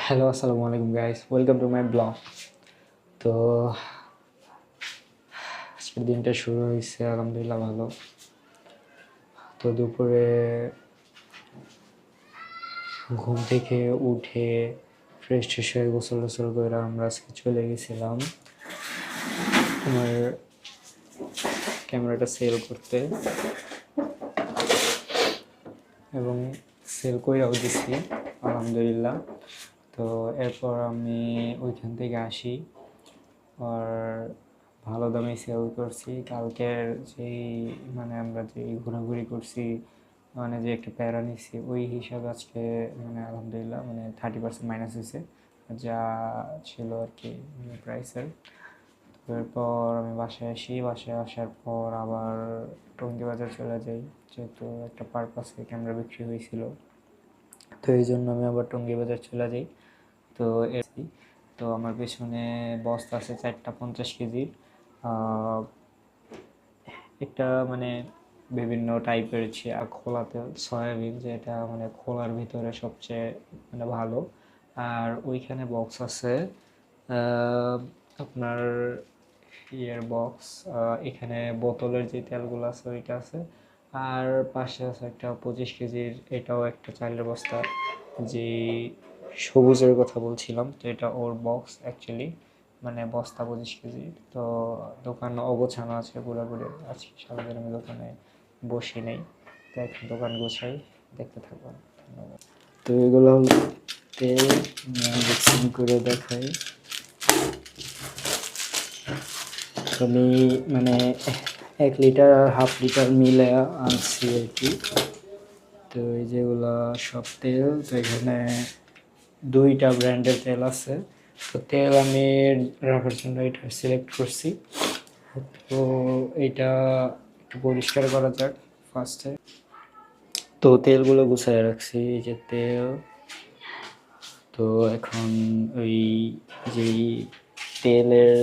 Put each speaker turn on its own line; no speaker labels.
Hello, আসসালামু আলাইকুম guys, welcome to my blog. তো আজকের দিনটা শুরু হয়েছে আলহামদুলিল্লাহ ভালো। তো দুপুরে ঘুম থেকে উঠে ফ্রেশ ট্রেশ হয়ে গোসল টোসল করে আমরা আজকে চলে গেছিলাম আমার ক্যামেরাটা সেল করতে, এবং সেল কইরাও দিছি আলহামদুলিল্লাহ। তো এরপর আমি ওইখান থেকে আসি, আর ভালো দামে সেল করছি। কালকের যেই আমরা যেই ঘোরাঘুরি করছি, যে একটা প্যারা নিছি, ওই হিসাবে আজকে আলহামদুলিল্লাহ 30% মাইনাস হয়েছে যা ছিল আর কি প্রাইসের। এরপর আমি বাসায় আসি, বাসায় আসার পর আবার টঙ্গী বাজার চলে যাই, যেহেতু একটা পারপাসে ক্যামেরা বিক্রি হয়েছিল। তো এই জন্য আমি আবার টঙ্গী বাজার চলে যাই। তো এর তো আমার পেছনে বস্তা আছে 4টা 50 কেজির। একটা বিভিন্ন টাইপের খোলা তেল সয়াবিন, যেটা খোলার ভিতরে সবচেয়ে ভালো। আর ওইখানে বক্স আছে আপনার ইয়ের বক্স, এখানে বোতলের যে তেলগুলো আছে ওইটা আছে। আর পাশে আছে একটা 25 কেজির, এটাও একটা চালের বস্তা, যে সবুজের কথা বলছিলাম। তো এটা ওর বক্স অ্যাকচুয়ালি, বস্তা 25 কেজি। তো দোকান অগোছানো আছে পুরোপুরি। আজকে সারাদিন আমি দোকানে বসি নেই, তো এখন দোকান গোছাই, দেখতে থাকবো। ধন্যবাদ। তো এগুলো হলো তেল, মিক্সিং করে দেখাই। আমি 1 লিটার আর হাফ লিটার মিলে আনছি আর কি। তো এই যেগুলো সব তেল, তো এখানে 2টা ব্র্যান্ডের তেল আছে। তো তেল আমি রাখার জন্য এটা সিলেক্ট করছি। তো এটা একটু পরিষ্কার করা যাক ফার্স্টে। তো তেলগুলো গুছিয়ে রাখছি, এই যে তেল। তো এখন ওই যেই তেলের